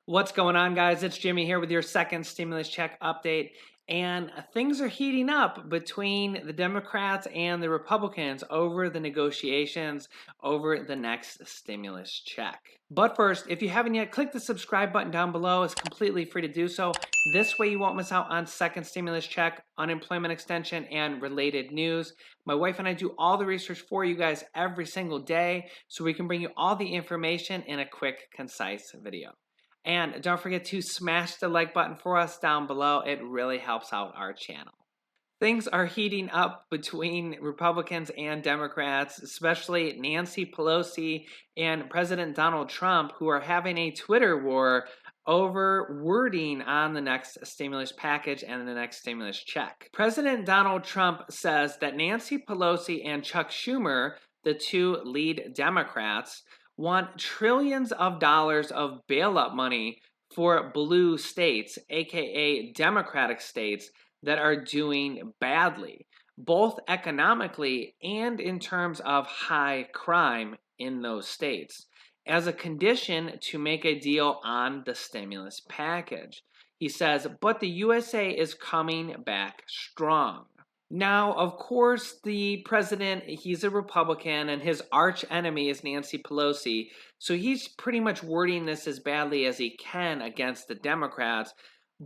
What's going on, guys? It's Jimmy here with your second stimulus check update. And things are heating up between the Democrats and the Republicans over the negotiations over the next stimulus check. But first, if you haven't yet, click the subscribe button down below. It's completely free to do so. This way you won't miss out on second stimulus check, unemployment extension, and related news. My wife and I do all the research for you guys every single day so we can bring you all the information in a quick, concise video. And don't forget to smash the like button for us down below. It really helps out our channel. Things are heating up between Republicans and Democrats, especially Nancy Pelosi and President Donald Trump, who are having a Twitter war over wording on the next stimulus package and the next stimulus check. President Donald Trump says that Nancy Pelosi and Chuck Schumer, the two lead Democrats, want trillions of dollars of bailout money for blue states, aka Democratic states, that are doing badly, both economically and in terms of high crime in those states, as a condition to make a deal on the stimulus package. He says, but the USA is coming back strong. Now, of course, the president, he's a Republican, and his arch enemy is Nancy Pelosi. So he's pretty much wording this as badly as he can against the Democrats.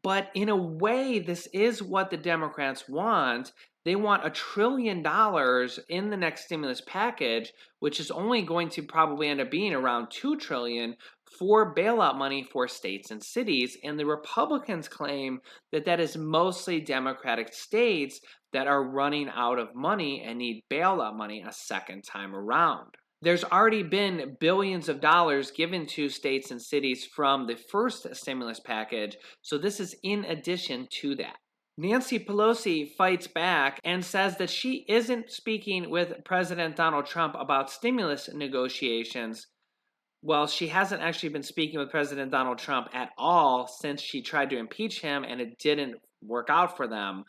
But in a way, this is what the Democrats want. They want $1 trillion in the next stimulus package, which is only going to probably end up being around $2 trillion for bailout money for states and cities. And the Republicans claim that that is mostly Democratic states that are running out of money and need bailout money a second time around. There's already been billions of dollars given to states and cities from the first stimulus package, so this is in addition to that. Nancy Pelosi fights back and says that she isn't speaking with President Donald Trump about stimulus negotiations. Well, she hasn't actually been speaking with President Donald Trump at all since she tried to impeach him and it didn't work out for them.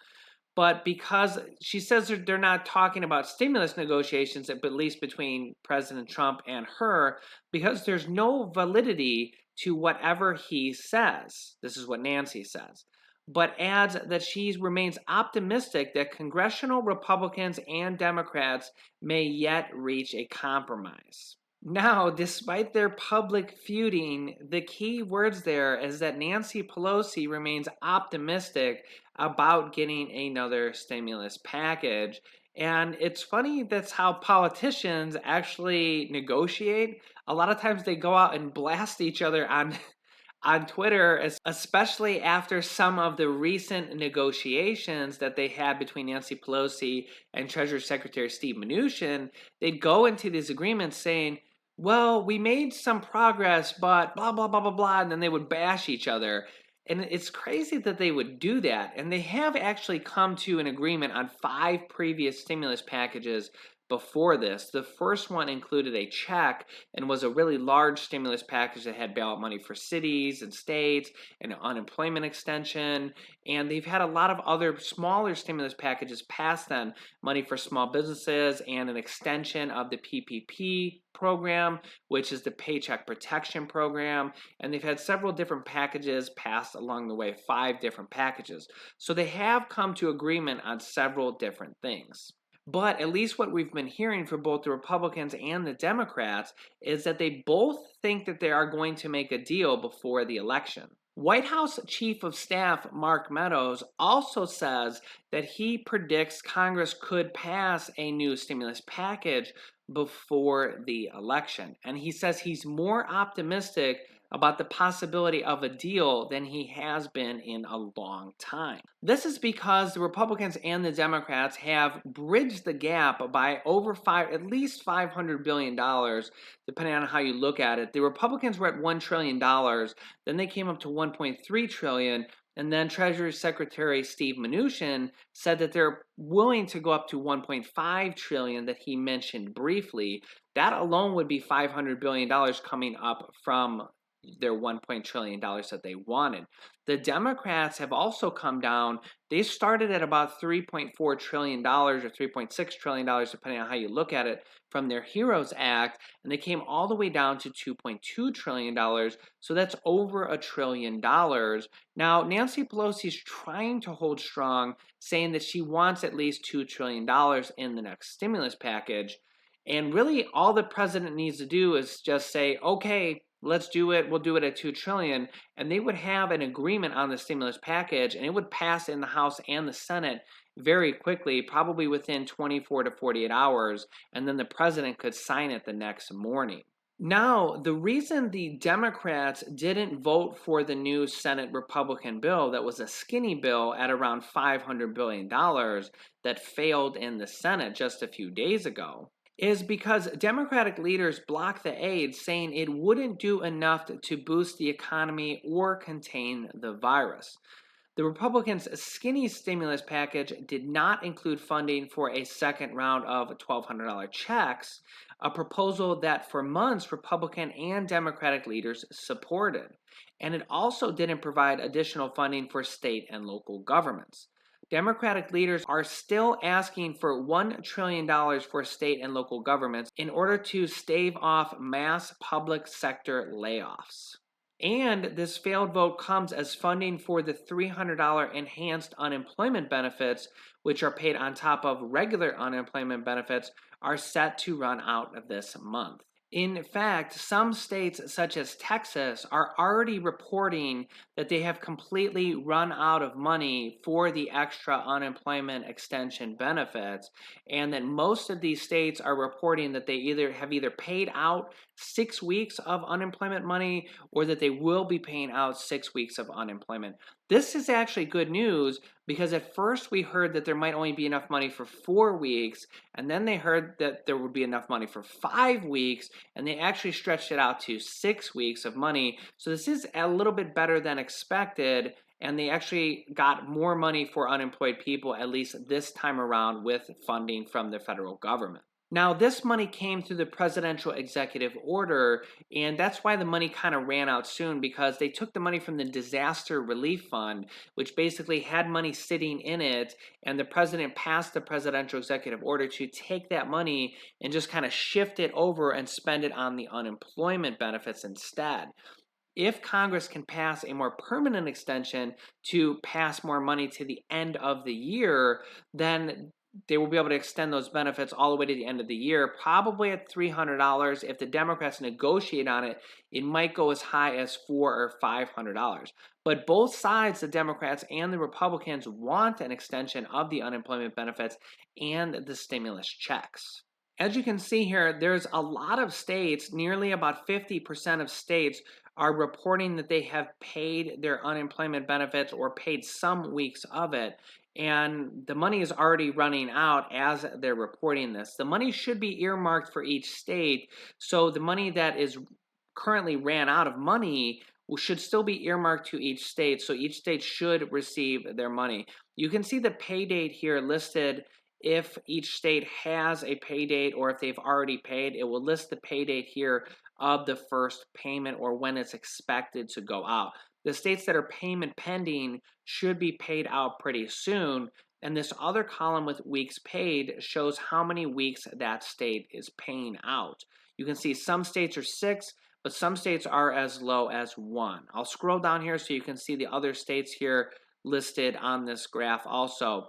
But because she says they're not talking about stimulus negotiations, at least between President Trump and her, because there's no validity to whatever he says. This is what Nancy says. But adds that she remains optimistic that congressional Republicans and Democrats may yet reach a compromise. Now, despite their public feuding, the key words there is that Nancy Pelosi remains optimistic about getting another stimulus package. And it's funny, that's how politicians actually negotiate. A lot of times they go out and blast each other on Twitter, especially after some of the recent negotiations that they had between Nancy Pelosi and Treasury Secretary Steve Mnuchin. They'd go into these agreements saying, well, we made some progress, but blah, blah, blah, blah, blah, and then they would bash each other. And it's crazy that they would do that. And they have actually come to an agreement on 5 previous stimulus packages before this. The first one included a check and was a really large stimulus package that had bailout money for cities and states and unemployment extension. And they've had a lot of other smaller stimulus packages past then, money for small businesses and an extension of the PPP program, which is the Paycheck Protection Program. And they've had several different packages passed along the way, 5 different packages. So they have come to agreement on several different things. But at least what we've been hearing from both the Republicans and the Democrats is that they both think that they are going to make a deal before the election. White House Chief of Staff Mark Meadows also says that he predicts Congress could pass a new stimulus package before the election. And he says he's more optimistic about the possibility of a deal than he has been in a long time. This is because the Republicans and the Democrats have bridged the gap by at least $500 billion, depending on how you look at it. The Republicans were at $1 trillion, then they came up to $1.3 trillion, and then Treasury Secretary Steve Mnuchin said that they're willing to go up to $1.5 trillion that he mentioned briefly. That alone would be $500 billion coming up from their $1 trillion that they wanted. The Democrats have also come down. They started at about $3.4 trillion or $3.6 trillion, depending on how you look at it, from their HEROES Act, and they came all the way down to $2.2 trillion. So that's over $1 trillion. Now, Nancy Pelosi is trying to hold strong, saying that she wants at least $2 trillion in the next stimulus package. And really, all the president needs to do is just say, okay, let's do it. We'll do it at $2 trillion. And they would have an agreement on the stimulus package, and it would pass in the House and the Senate very quickly, probably within 24 to 48 hours. And then the president could sign it the next morning. Now, the reason the Democrats didn't vote for the new Senate Republican bill that was a skinny bill at around $500 billion that failed in the Senate just a few days ago is because Democratic leaders blocked the aid, saying it wouldn't do enough to boost the economy or contain the virus. The Republicans' skinny stimulus package did not include funding for a second round of $1,200 checks, a proposal that for months Republican and Democratic leaders supported. And it also didn't provide additional funding for state and local governments. Democratic leaders are still asking for $1 trillion for state and local governments in order to stave off mass public sector layoffs. And this failed vote comes as funding for the $300 enhanced unemployment benefits, which are paid on top of regular unemployment benefits, are set to run out this month. In fact, some states such as Texas are already reporting that they have completely run out of money for the extra unemployment extension benefits, and that most of these states are reporting that they have either paid out 6 weeks of unemployment money or that they will be paying out 6 weeks of unemployment. This is actually good news because at first we heard that there might only be enough money for 4 weeks, and then they heard that there would be enough money for 5 weeks, and they actually stretched it out to 6 weeks of money. So this is a little bit better than expected, and they actually got more money for unemployed people, at least this time around, with funding from the federal government. Now, this money came through the presidential executive order, and that's why the money kind of ran out soon, because they took the money from the disaster relief fund, which basically had money sitting in it, and the president passed the presidential executive order to take that money and just kind of shift it over and spend it on the unemployment benefits instead. If Congress can pass a more permanent extension to pass more money to the end of the year, then they will be able to extend those benefits all the way to the end of the year, probably at $300. If the Democrats negotiate on it, it might go as high as $400 or $500. But both sides, the Democrats and the Republicans, want an extension of the unemployment benefits and the stimulus checks. As you can see here, there's a lot of states, nearly about 50% of states are reporting that they have paid their unemployment benefits or paid some weeks of it. And the money is already running out as they're reporting this. The money should be earmarked for each state. So the money that is currently ran out of money should still be earmarked to each state. So each state should receive their money. You can see the pay date here listed. If each state has a pay date or if they've already paid, it will list the pay date here of the first payment or when it's expected to go out. The states that are payment pending should be paid out pretty soon. And this other column with weeks paid shows how many weeks that state is paying out. You can see some states are 6, but some states are as low as 1. I'll scroll down here so you can see the other states here listed on this graph also.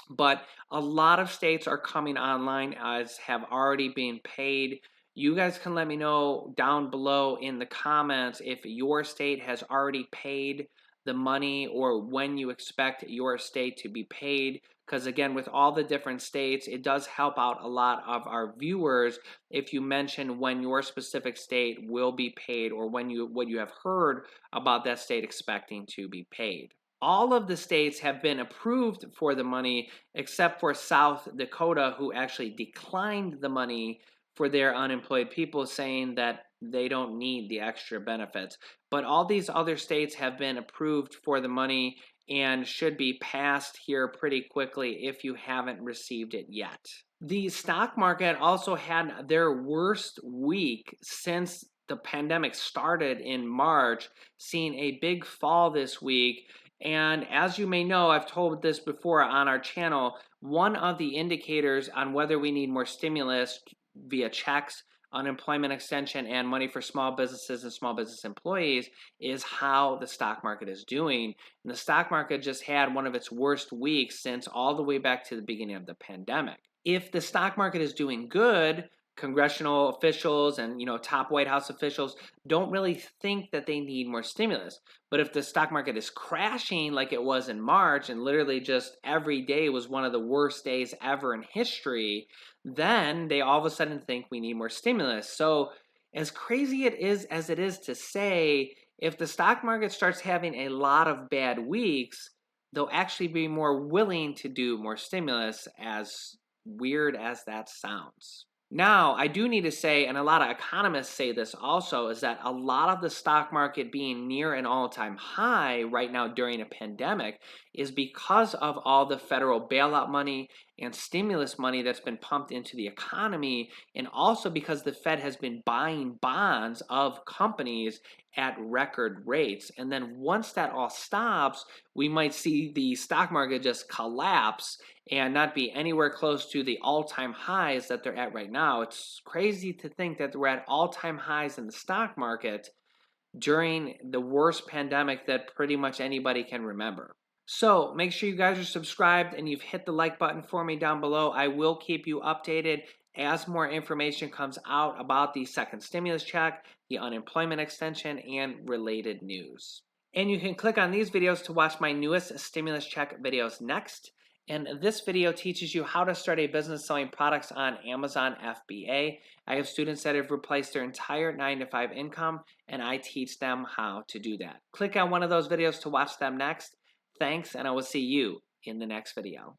But a lot of states are coming online as have already been paid. You guys can let me know down below in the comments if your state has already paid the money or when you expect your state to be paid. Because again, with all the different states, it does help out a lot of our viewers if you mention when your specific state will be paid or when what you have heard about that state expecting to be paid. All of the states have been approved for the money except for South Dakota, who actually declined the money for their unemployed people, saying that they don't need the extra benefits. But all these other states have been approved for the money and should be passed here pretty quickly if you haven't received it yet. The stock market also had their worst week since the pandemic started in March, seeing a big fall this week. And as you may know, I've told this before on our channel, one of the indicators on whether we need more stimulus via checks, unemployment extension, and money for small businesses and small business employees is how the stock market is doing. And the stock market just had one of its worst weeks since all the way back to the beginning of the pandemic. If the stock market is doing good, congressional officials and top White House officials don't really think that they need more stimulus. But if the stock market is crashing like it was in March and literally just every day was one of the worst days ever in history, then they all of a sudden think we need more stimulus. So as crazy as it is to say, if the stock market starts having a lot of bad weeks, they'll actually be more willing to do more stimulus, as weird as that sounds. Now, I do need to say, and a lot of economists say this also, is that a lot of the stock market being near an all-time high right now during a pandemic is because of all the federal bailout money and stimulus money that's been pumped into the economy, and also because the Fed has been buying bonds of companies at record rates. And then once that all stops, we might see the stock market just collapse and not be anywhere close to the all-time highs that they're at right now. It's crazy to think that we're at all-time highs in the stock market during the worst pandemic that pretty much anybody can remember. So make sure you guys are subscribed and you've hit the like button for me down below. I will keep you updated as more information comes out about the second stimulus check, the unemployment extension, and related news. And you can click on these videos to watch my newest stimulus check videos next. And this video teaches you how to start a business selling products on Amazon FBA. I have students that have replaced their entire 9-to-5 income, and I teach them how to do that. Click on one of those videos to watch them next. Thanks, and I will see you in the next video.